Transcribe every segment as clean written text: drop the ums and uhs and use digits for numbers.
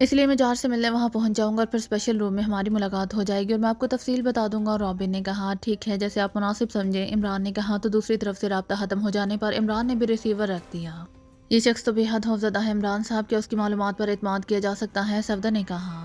اس لیے میں جارج سے ملنے وہاں پہنچ جاؤں گا اور پھر اسپیشل روم میں ہماری ملاقات ہو جائے گی اور میں آپ کو تفصیل بتا دوں گا۔ اور رابن نے کہا ٹھیک ہے، جیسے آپ مناسب سمجھیں۔ عمران نے کہا تو دوسری طرف سے رابطہ ختم ہو جانے پر عمران نے بھی ریسیور رکھ دیا۔ یہ شخص تو بے حد خوفزدہ ہے عمران صاحب، کیا اس کی معلومات پر اعتماد کیا جا سکتا ہے؟ صفدر نے کہا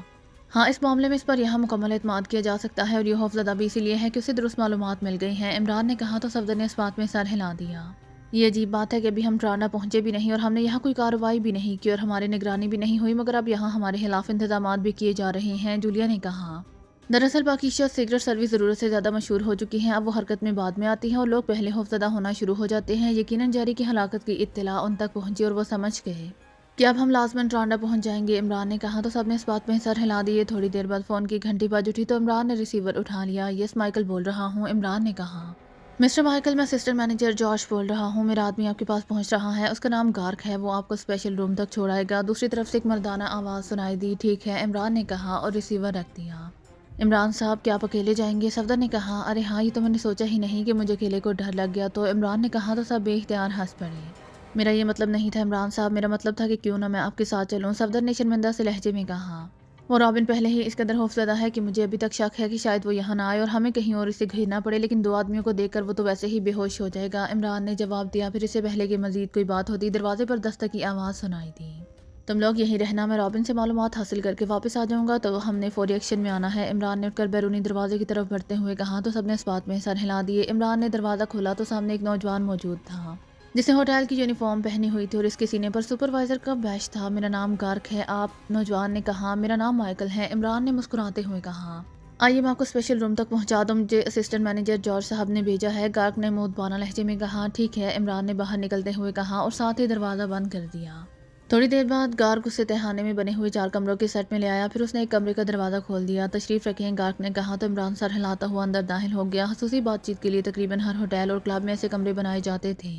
ہاں، اس معاملے میں اس پر یہاں مکمل اعتماد کیا جا سکتا ہے، اور یہ خوفزدہ بھی اسی لیے ہے کہ اسے درست معلومات مل گئی ہیں۔ عمران نے کہا تو صفدر نے اس بات میں سر ہلا دیا۔ یہ عجیب بات ہے کہ ابھی ہم ٹرانڈا پہنچے بھی نہیں اور ہم نے یہاں کوئی کارروائی بھی نہیں کی اور ہماری نگرانی بھی نہیں ہوئی، مگر اب یہاں ہمارے خلاف انتظامات بھی کیے جا رہے ہیں۔ جولیا نے کہا دراصل پاکیزہ سیکرٹ سروس ضرورت سے زیادہ مشہور ہو چکی ہیں، اب وہ حرکت میں بعد میں آتی ہیں اور لوگ پہلے خوفزدہ ہونا شروع ہو جاتے ہیں۔ یقیناً جیری کی ہلاکت کی اطلاع ان تک پہنچی اور وہ سمجھ گئے کہ اب ہم لازماً ٹرانڈا پہنچ جائیں گے۔ عمران نے کہا تو سب نے اس بات میں سر ہلا دیے۔ تھوڑی دیر بعد فون کی گھنٹی بج اٹھی تو عمران نے ریسیور اٹھا لیا۔ یس مائیکل بول رہا ہوں، عمران نے کہا مسٹر مائیکل، میں اسسٹنٹ مینیجر جارج بول رہا ہوں، میرا آدمی آپ کے پاس پہنچ رہا ہے، اس کا نام گارک ہے، وہ آپ کو اسپیشل روم تک چھوڑائے گا۔ دوسری طرف سے ایک مردانہ آواز سنائی دی۔ ٹھیک ہے، عمران نے کہا اور ریسیور رکھ دیا۔ عمران صاحب کیا آپ اکیلے جائیں گے؟ صفدر نے کہا ارے ہاں، یہ تو میں نے سوچا ہی نہیں کہ مجھے اکیلے کو ڈر لگ گیا تو۔ عمران نے کہا تو سب بے اختیار ہنس پڑے۔ میرا یہ مطلب نہیں تھا عمران صاحب، میرا مطلب تھا کہ کیوں نہ میں آپ کے ساتھ چلوں، صفدر نے شرمندہ سے لہجے میں کہا۔ وہ رابن پہلے ہی اس قدر خوفزدہ ہے کہ مجھے ابھی تک شک ہے کہ شاید وہ یہاں نہ آئے اور ہمیں کہیں اور اسے گھیرنا پڑے، لیکن دو آدمیوں کو دیکھ کر وہ تو ویسے ہی بے ہوش ہو جائے گا۔ عمران نے جواب دیا۔ پھر اس سے پہلے کہ مزید کوئی بات ہوتی دروازے پر دستک کی آواز سنائی دی۔ تم لوگ یہیں رہنا، میں رابن سے معلومات حاصل کر کے واپس آ جاؤں گا، تو ہم نے فوری ایکشن میں آنا ہے۔ عمران نے اٹھ کر بیرونی دروازے کی طرف بڑھتے ہوئے کہا تو سب نے اس بات میں سر ہلا دیے۔ عمران نے دروازہ کھولا تو سامنے ایک نوجوان موجود تھا جس نے ہوٹل کی یونیفارم پہنی ہوئی تھی اور اس کے سینے پر سپروائزر کا بیج تھا۔ میرا نام گارک ہے، آپ؟ نوجوان نے کہا میرا نام مائیکل ہے۔ عمران نے مسکراتے ہوئے کہا آئیے میں آپ کو اسپیشل روم تک پہنچا دوں، مجھے اسسٹنٹ مینیجر جارج صاحب نے بھیجا ہے۔ گارک نے مودبانہ لہجے میں کہا ٹھیک ہے، عمران نے باہر نکلتے ہوئے کہا اور ساتھ ہی دروازہ بند کر دیا۔ تھوڑی دیر بعد گارک اسے تہانے میں بنے ہوئے 4 کمروں کے سیٹ میں لے آیا، پھر اس نے ایک کمرے کا دروازہ کھول دیا۔ تشریف رکھیں، گارک نے کہا تو عمران سر ہلاتا ہوا اندر داخل ہو گیا۔ خصوصی بات چیت کے لیے تقریباً ہر ہوٹل اور کلب میں ایسے کمرے بنائے جاتے تھے،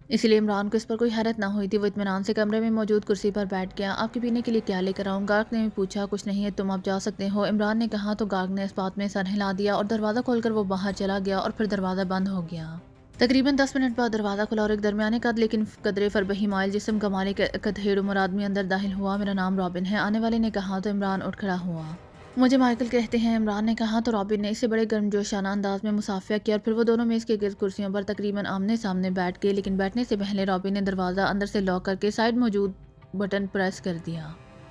اس لیے عمران کو اس پر کوئی حیرت نہ ہوئی تھی۔ وہ اطمینان سے کمرے میں موجود کرسی پر بیٹھ گیا۔ آپ کے پینے کے لیے کیا لے کر آؤں؟ گارک نے پوچھا۔ کچھ نہیں ہے، تم آپ جا سکتے ہو، عمران نے کہا تو گارک نے اس بات میں سر ہلا دیا اور دروازہ کھول کر وہ باہر چلا گیا اور پھر دروازہ بند ہو گیا۔ تقریباً 10 منٹ بعد دروازہ کھلا اور ایک درمیانے قد لیکن قدرے فربہی مائل جسم کا مالک ادھیڑ عمر آدمی اندر داخل ہوا۔ میرا نام رابن ہے، آنے والے نے کہا تو عمران اٹھ کھڑا ہوا۔ مجھے مائیکل کہتے ہیں، عمران نے کہا تو رابن نے اسے بڑے گرمجوشانہ انداز میں مصافحہ کیا اور پھر وہ دونوں میز کے گرد کرسیوں پر تقریباً آمنے سامنے بیٹھ گئے، لیکن بیٹھنے سے پہلے رابن نے دروازہ اندر سے لاک کر کے سائیڈ موجود بٹن پریس کر دیا۔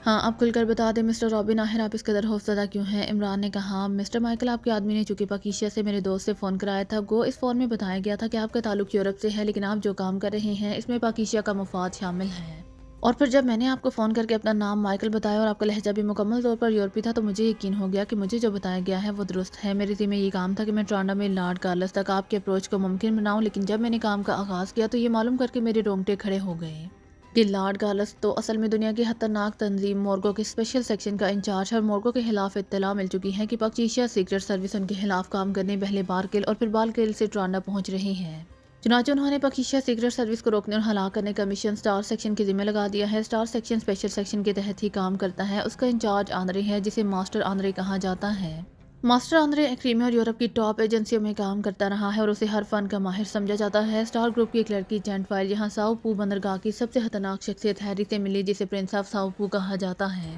ہاں، آپ کھل کر بتا دیں مسٹر رابن، آخر آپ اس قدر خوفزدہ کیوں ہیں؟ عمران نے کہا مسٹر مائیکل، آپ کے آدمی نے چونکہ پاکیزہ سے میرے دوست سے فون کرایا تھا، گو اس فون میں بتایا گیا تھا کہ آپ کا تعلق یورپ سے ہے، لیکن آپ جو کام کر رہے ہیں اس میں پاکیزہ کا مفاد شامل ہے۔ اور پھر جب میں نے آپ کو فون کر کے اپنا نام مائیکل بتایا اور آپ کا لہجہ بھی مکمل طور پر یورپی تھا تو مجھے یقین ہو گیا کہ مجھے جو بتایا گیا ہے وہ درست ہے۔ میرے ذمہ یہ کام تھا کہ میں ٹرانڈا میں لارڈ کارلس تک آپ کے اپروچ کو ممکن بناؤں، لیکن جب میں نے کام کا آغاز کیا تو یہ معلوم کر کے میرے رونگٹے کھڑے ہو گئے کہ لارڈ کارلس تو اصل میں دنیا کی خطرناک تنظیم مورگو کے اسپیشل سیکشن کا انچارج ہے، اور مورگو کے خلاف اطلاع مل چکی ہے کہ پاکیزہ سیکرٹ سروس ان کے خلاف کام کرنے پہلے بارکل اور پھر بالکل سے ٹرانڈا پہنچ رہی ہے۔ چنانچہ انہوں نے پاکیزہ سیکرٹ سروس کو روکنے اور ہلاک کرنے کا مشن اسٹار سیکشن کے ذمہ لگا دیا ہے۔ اسٹار سیکشن اسپیشل سیکشن کے تحت ہی کام کرتا ہے، اس کا انچارج آندرے ہے جسے ماسٹر آندرے کہا جاتا ہے۔ ماسٹر آندرے ایکریمیا اور یورپ کی ٹاپ ایجنسیوں میں کام کرتا رہا ہے اور اسے ہر فن کا ماہر سمجھا جاتا ہے۔ اسٹار گروپ کی ایک لڑکی جینٹ فائل یہاں ساؤ پو بندرگاہ کی سب سے خطرناک شخصیت ہیری سے ملی، جسے پرنس آف ساؤ پو کہا جاتا ہے۔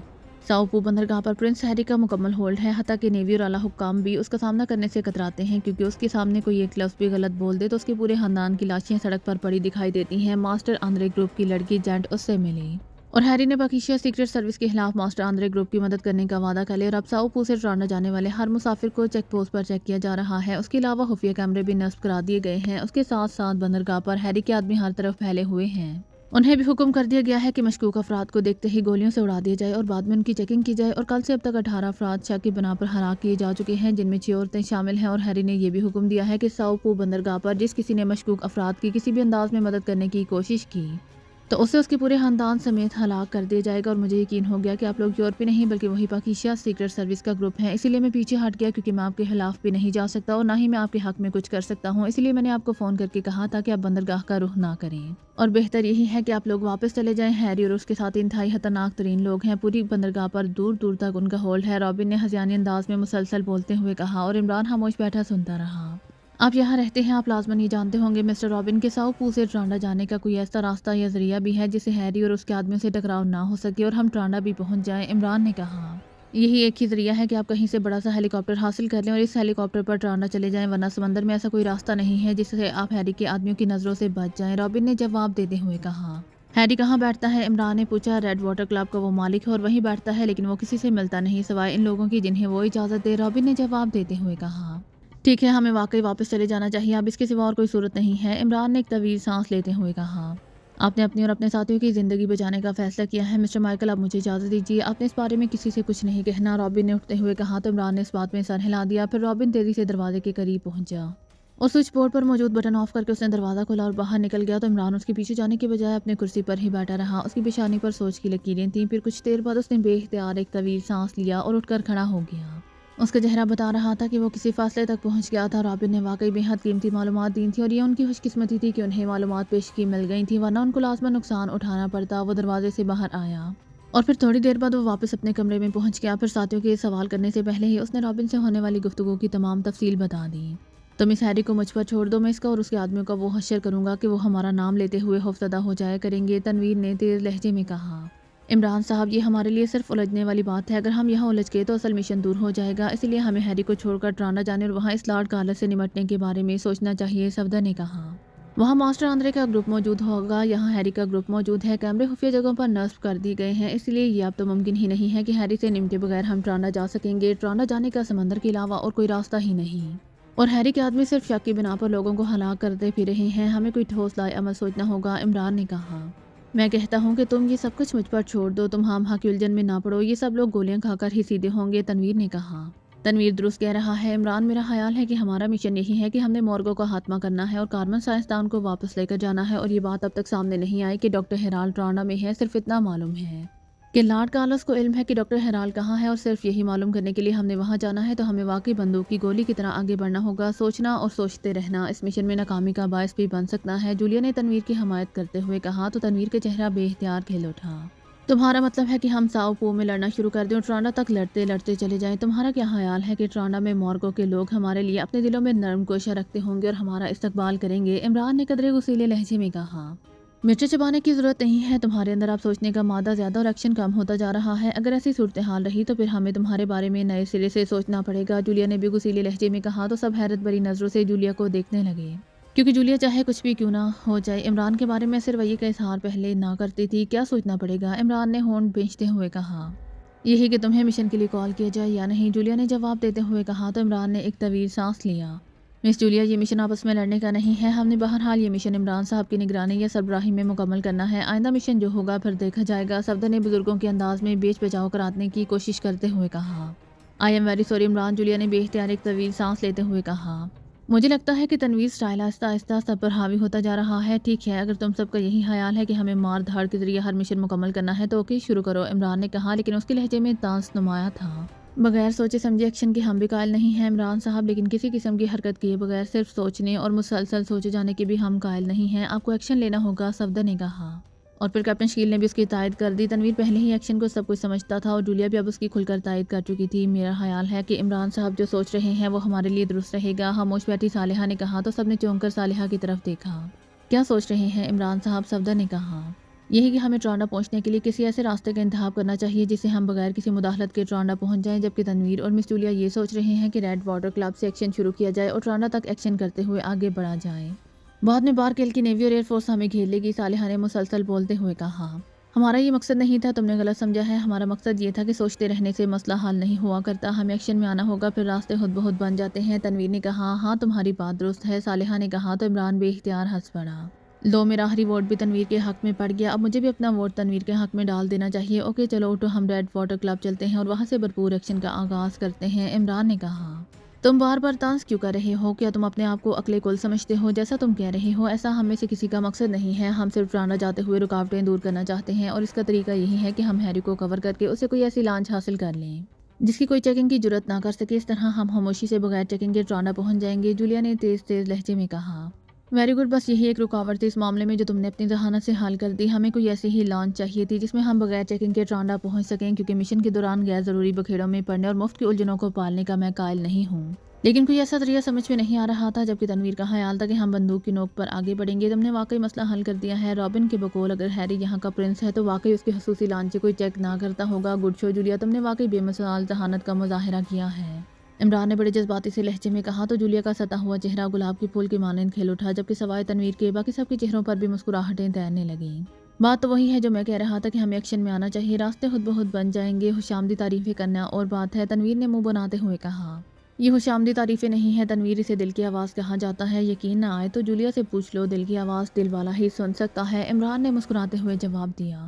ساؤ پو بندرگاہ پر پرنس ہیری کا مکمل ہولڈ ہے، حتیٰ کہ نیوی اور اعلیٰ حکام بھی اس کا سامنا کرنے سے کتراتے ہیں، کیونکہ اس کے سامنے کوئی ایک لفظ بھی غلط بول دے تو اس کے پورے خاندان کی لاشیں سڑک پر پڑی دکھائی دیتی ہیں۔ ماسٹر آندرے گروپ کی لڑکی جینٹ اس سے ملی اور ہیری نے پاکیزہ سیکرٹ سروس کے خلاف ماسٹر آندرے گروپ کی مدد کرنے کا وعدہ کر لیا، اور اب ساؤ پو سے ٹرانڈا جانے والے ہر مسافر کو چیک پوسٹ پر چیک کیا جا رہا ہے۔ اس کے علاوہ خفیہ کیمرے بھی نصب کرا دیے گئے ہیں۔ اس کے ساتھ ساتھ بندرگاہ پر ہیری کے آدمی ہر طرف پھیلے ہوئے ہیں۔ انہیں بھی حکم کر دیا گیا ہے کہ مشکوک افراد کو دیکھتے ہی گولیوں سے اڑا دیا جائے اور بعد میں ان کی چیکنگ کی جائے، اور کل سے اب تک 18 افراد شک کی بنا پر ہلاک کیے جا چکے ہیں، جن میں 6 عورتیں شامل ہیں۔ اور ہیری نے یہ بھی حکم دیا ہے کہ ساؤ پو بندرگاہ پر جس کسی نے مشکوک افراد کی کسی بھی انداز میں مدد کرنے کی کوشش کی تو اسے اس کے پورے خاندان سمیت ہلاک کر دیا جائے گا۔ اور مجھے یقین ہو گیا کہ آپ لوگ یورپی نہیں بلکہ وہی پاکیزہ سیکرٹ سروس کا گروپ ہیں، اسی لیے میں پیچھے ہٹ گیا، کیونکہ میں آپ کے خلاف بھی نہیں جا سکتا اور نہ ہی میں آپ کے حق میں کچھ کر سکتا ہوں۔ اسی لیے میں نے آپ کو فون کر کے کہا تھا کہ آپ بندرگاہ کا رخ نہ کریں، اور بہتر یہی ہے کہ آپ لوگ واپس چلے جائیں۔ ہیری اور اس کے ساتھ انتہائی خطرناک ترین لوگ ہیں، پوری بندرگاہ پر دور دور تک ان کا ہولڈ ہے، رابن نے ہذیانی انداز میں مسلسل بولتے ہوئے کہا، اور عمران خاموش بیٹھا سنتا رہا۔ آپ یہاں رہتے ہیں، آپ لازماً یہ جانتے ہوں گے مسٹر رابن کہ ساؤ پو سے ٹرانڈا جانے کا کوئی ایسا راستہ یا ذریعہ بھی ہے جسے ہیری اور اس کے آدمیوں سے ٹکراؤ نہ ہو سکے اور ہم ٹرانڈا بھی پہنچ جائیں۔ عمران نے کہا یہی ایک ہی ذریعہ ہے کہ آپ کہیں سے بڑا سا ہیلی کاپٹر حاصل کر لیں اور اس ہیلی کاپٹر پر ٹرانڈا چلے جائیں، ورنہ سمندر میں ایسا کوئی راستہ نہیں ہے جس سے آپ ہیری کے آدمیوں کی نظروں سے بچ جائیں، رابن نے جواب دیتے ہوئے کہا۔ ہیری کہاں بیٹھتا ہے؟ عمران نے پوچھا۔ ریڈ واٹر کلب کا وہ مالک ہے اور وہیں بیٹھتا ہے، لیکن وہ کسی سے ملتا نہیں سوائے ان لوگوں کی جنہیں وہ اجازت دے، رابن نے جواب دیتے ہوئے کہا۔ ٹھیک ہے، ہمیں واقعی واپس چلے جانا چاہیے، اب اس کے سوا اور کوئی صورت نہیں ہے، عمران نے ایک طویل سانس لیتے ہوئے کہا۔ آپ نے اپنی اور اپنے ساتھیوں کی زندگی بچانے کا فیصلہ کیا ہے مسٹر مائیکل، اب مجھے اجازت دیجیے، آپ نے اس بارے میں کسی سے کچھ نہیں کہنا، رابن نے اٹھتے ہوئے کہا تو عمران نے اس بات میں سر ہلا دیا۔ پھر رابن تیزی سے دروازے کے قریب پہنچا اور سوئچ بورڈ پر موجود بٹن آف کر کے اس نے دروازہ کھولا اور باہر نکل گیا تو عمران اس کے پیچھے جانے کے بجائے اپنے کرسی پر ہی بیٹھا رہا، اس کی پیشانی پر سوچ کی لکیریں تھیں۔ پھر کچھ دیر بعد اس نے بے اختیار ایک طویل سانس لیا اور اٹھ کر کھڑا ہو گیا۔ اس کا چہرہ بتا رہا تھا کہ وہ کسی فاصلے تک پہنچ گیا تھا، رابن نے واقعی بے حد قیمتی معلومات دی تھیں اور یہ ان کی خوش قسمتی تھی کہ انہیں معلومات پیشگی مل گئی تھیں، ورنہ ان کو لازماً نقصان اٹھانا پڑتا۔ وہ دروازے سے باہر آیا اور پھر تھوڑی دیر بعد وہ واپس اپنے کمرے میں پہنچ گیا۔ پھر ساتھیوں کے سوال کرنے سے پہلے ہی اس نے رابن سے ہونے والی گفتگو کی تمام تفصیل بتا دی۔ تم اس ہیری کو مجھ پر چھوڑ دو، میں اس کا اور اس کے آدمیوں کا وہ حشر کروں گا کہ وہ ہمارا نام لیتے ہوئے خوفزدہ ہو جایا کریں گے، تنویر نے تیز لہجے میں کہا۔ عمران صاحب، یہ ہمارے لیے صرف الجھنے والی بات ہے، اگر ہم یہاں الجھ گئے تو اصل مشن دور ہو جائے گا، اسی لیے ہمیں ہیری کو چھوڑ کر ٹرانڈا جانے اور وہاں اس لارڈ کارلس سے نمٹنے کے بارے میں سوچنا چاہیے، صفدر نے کہا۔ وہاں ماسٹر آندرے کا گروپ موجود ہوگا، یہاں ہیری کا گروپ موجود ہے، کیمرے خفیہ جگہوں پر نصب کر دی گئے ہیں، اس لیے یہ اب تو ممکن ہی نہیں ہے کہ ہیری سے نمٹے بغیر ہم ٹرانڈا جا سکیں گے، ٹرانڈا جانے کا سمندر کے علاوہ اور کوئی راستہ ہی نہیں، اور ہیری کے آدمی صرف شک کی بنا پر لوگوں کو ہلاک کرتے پھر رہے ہیں، ہمیں کوئی ٹھوس لائے عمل سوچنا ہوگا، عمران نے کہا۔ میں کہتا ہوں کہ تم یہ سب کچھ مجھ پر چھوڑ دو، تم ہم کی الجھن میں نہ پڑو، یہ سب لوگ گولیاں کھا کر ہی سیدھے ہوں گے، تنویر نے کہا۔ تنویر درست کہہ رہا ہے عمران، میرا خیال ہے کہ ہمارا مشن یہی ہے کہ ہم نے مورگو کا خاتمہ کرنا ہے اور کاربن سائنسدان کو واپس لے کر جانا ہے، اور یہ بات اب تک سامنے نہیں آئی کہ ڈاکٹر ہیرالڈ ٹرانڈا میں ہے، صرف اتنا معلوم ہے کہ لارڈ کارلس کو علم ہے کہ ڈاکٹر ہیرالڈ کہاں ہے، اور صرف یہی معلوم کرنے کے لیے ہم نے وہاں جانا ہے، تو ہمیں واقعی بندوق کی گولی کی طرح آگے بڑھنا ہوگا، سوچنا اور سوچتے رہنا اس مشن میں ناکامی کا باعث بھی بن سکتا ہے، جولیا نے تنویر کی حمایت کرتے ہوئے کہا تو تنویر کے چہرہ بے اختیار کھل اٹھا۔ تمہارا مطلب ہے کہ ہم ساؤ پو میں لڑنا شروع کر دیں اور ٹرانڈا تک لڑتے لڑتے چلے جائیں؟ تمہارا کیا خیال ہے کہ ٹرانڈا میں مورگو کے لوگ ہمارے لیے اپنے دلوں میں نرم گوشہ رکھتے ہوں گے اور ہمارا استقبال کریں گے؟ عمران نے قدرے غصیلے لہجے میں کہا۔ مرچیں چبانے کی ضرورت نہیں ہے، تمہارے اندر اب سوچنے کا مادہ زیادہ اور ایکشن کم ہوتا جا رہا ہے، اگر ایسی صورتحال رہی تو پھر ہمیں تمہارے بارے میں نئے سرے سے سوچنا پڑے گا، جولیا نے بھی غصیلے لہجے میں کہا تو سب حیرت بھری نظروں سے جولیا کو دیکھنے لگے، کیونکہ جولیا چاہے کچھ بھی کیوں نہ ہو جائے عمران کے بارے میں اس رویے کا اظہار پہلے نہ کرتی تھی۔ کیا سوچنا پڑے گا؟ عمران نے ہونٹ بھینچتے ہوئے کہا۔ یہی کہ تمہیں مشن کے لیے کال کیا جائے یا نہیں، جولیا نے جواب دیتے ہوئے کہا تو عمران نے ایک طویل سانس لیا۔ مس جولیا، یہ مشن آپس میں لڑنے کا نہیں ہے، ہم نے بہرحال یہ مشن عمران صاحب کی نگرانی یا سربراہی میں مکمل کرنا ہے، آئندہ مشن جو ہوگا پھر دیکھا جائے گا، صفدر نے بزرگوں کے انداز میں بیچ بچاؤ کرانے کی کوشش کرتے ہوئے کہا۔ I am very sorry Imran, Julia نے بے اختیار ایک طویل سانس لیتے ہوئے کہا۔ مجھے لگتا ہے کہ تنویر سٹائل آہستہ آہستہ سب پر حاوی ہوتا جا رہا ہے، ٹھیک ہے اگر تم سب کا یہی خیال ہے کہ ہمیں مار دھاڑ کے ذریعے ہر مشن مکمل کرنا ہے تو اوکے شروع کرو، عمران نے کہا، لیکن اس کے لہجے میں طنز نمایاں تھا۔ بغیر سوچے سمجھے ایکشن کے ہم بھی قائل نہیں ہیں عمران صاحب، لیکن کسی قسم کی حرکت کیے بغیر صرف سوچنے اور مسلسل سوچے جانے کے بھی ہم قائل نہیں ہیں، آپ کو ایکشن لینا ہوگا، صفدر نے کہا۔ اور پھر کیپٹن شکیل نے بھی اس کی تائید کر دی، تنویر پہلے ہی ایکشن کو سب کچھ سمجھتا تھا اور جولیا بھی اب اس کی کھل کر تائید کر چکی تھی۔ میرا خیال ہے کہ عمران صاحب جو سوچ رہے ہیں وہ ہمارے لیے درست رہے گا، خاموش بیٹھی صالحہ نے کہا تو سب نے چونک کر صالحہ کی طرف دیکھا۔ کیا سوچ رہے ہیں عمران صاحب؟ صفدر نے کہا۔ یہی کہ ہمیں ٹرانڈا پہنچنے کے لیے کسی ایسے راستے کا انتخاب کرنا چاہیے جس سے ہم بغیر کسی مداخلت کے ٹرانڈا پہنچ جائیں، جبکہ تنویر اور مس جولیا یہ سوچ رہے ہیں کہ ریڈ واٹر کلب سے ایکشن شروع کیا جائے اور ٹرانڈا تک ایکشن کرتے ہوئے آگے بڑھا جائے۔ بعد میں بارکیل کی نیوی اور ایئر فورس ہمیں گھیر لے گی، صالحہ نے مسلسل بولتے ہوئے کہا۔ ہمارا یہ مقصد نہیں تھا، تم نے غلط سمجھا ہے، ہمارا مقصد یہ تھا کہ سوچتے رہنے سے مسئلہ حل نہیں ہوا کرتا، ہمیں ایکشن میں آنا ہوگا، پھر راستے خود بخود بن جاتے ہیں، تنویر نے کہا۔ ہاں تمہاری بات درست ہے، صالحہ نے کہا تو عمران بے اختیار ہنس پڑا۔ لو میرا آخری ووٹ بھی تنویر کے حق میں پڑ گیا، اب مجھے بھی اپنا ووٹ تنویر کے حق میں ڈال دینا چاہیے، اوکے چلو اٹھو ہم ریڈ واٹر کلب چلتے ہیں اور وہاں سے بھرپور ایکشن کا آغاز کرتے ہیں، عمران نے کہا۔ تم بار بار طنز کیوں کر رہے ہو؟ کیا تم اپنے آپ کو عقل کل سمجھتے ہو؟ جیسا تم کہہ رہے ہو ایسا ہم میں سے کسی کا مقصد نہیں ہے، ہم صرف ٹرانڈا جاتے ہوئے رکاوٹیں دور کرنا چاہتے ہیں اور اس کا طریقہ یہی ہے کہ ہم ہیری کو کور کر کے اسے کوئی ایسی لانچ حاصل کر لیں جس کی کوئی چیکنگ کی جرات نہ کر سکے، اس طرح ہم خاموشی سے بغیر چیکنگ کے ٹرانڈا پہنچ جائیں گے، جولیا نے تیز تیز لہجے میں کہا۔ ویری گڈ، بس یہی ایک رکاوٹ تھی اس معاملے میں جو تم نے اپنی ذہانت سے حل کر دی، ہمیں کوئی ایسی ہی لانچ چاہیے تھی جس میں ہم بغیر چیکنگ کے ٹرانڈا پہنچ سکیں، کیونکہ مشن کے دوران غیر ضروری بکھیڑوں میں پڑنے اور مفت کی الجھنوں کو پالنے کا میں قائل نہیں ہوں۔ لیکن کوئی ایسا طریقہ سمجھ میں نہیں آ رہا تھا، جبکہ تنویر کا خیال تھا کہ ہم بندوق کی نوک پر آگے بڑھیں گے۔ تم نے واقعی مسئلہ حل کر دیا ہے۔ رابن کے بقول اگر ہیری یہاں کا پرنس ہے تو واقعی اس کے خصوصی لانچے کوئی چیک نہ کرتا ہوگا۔ گڈ شو جولیا، تم نے واقعی بے مثال ذہانت کا مظاہرہ کیا ہے۔ عمران نے بڑے جذباتی سے لہجے میں کہا تو جولیا کا ستا ہوا چہرہ گلاب کے پھول کے مانند کھل اٹھا، جبکہ سوائے تنویر کے باقی سب کے چہروں پر بھی مسکراہٹیں تیرنے لگیں۔ بات تو وہی ہے جو میں کہہ رہا تھا کہ ہمیں ایکشن میں آنا چاہیے، راستے خود بخود بن جائیں گے۔ خوش آمدید تعریفیں کرنا اور بات ہے، تنویر نے منہ بناتے ہوئے کہا۔ یہ خوش آمدید تعریفیں نہیں ہیں تنویر، اسے دل کی آواز کہا جاتا ہے۔ یقین نہ آئے تو جولیا سے پوچھ لو، دل کی آواز دل والا ہی سن سکتا ہے، عمران نے مسکراتے ہوئے جواب دیا۔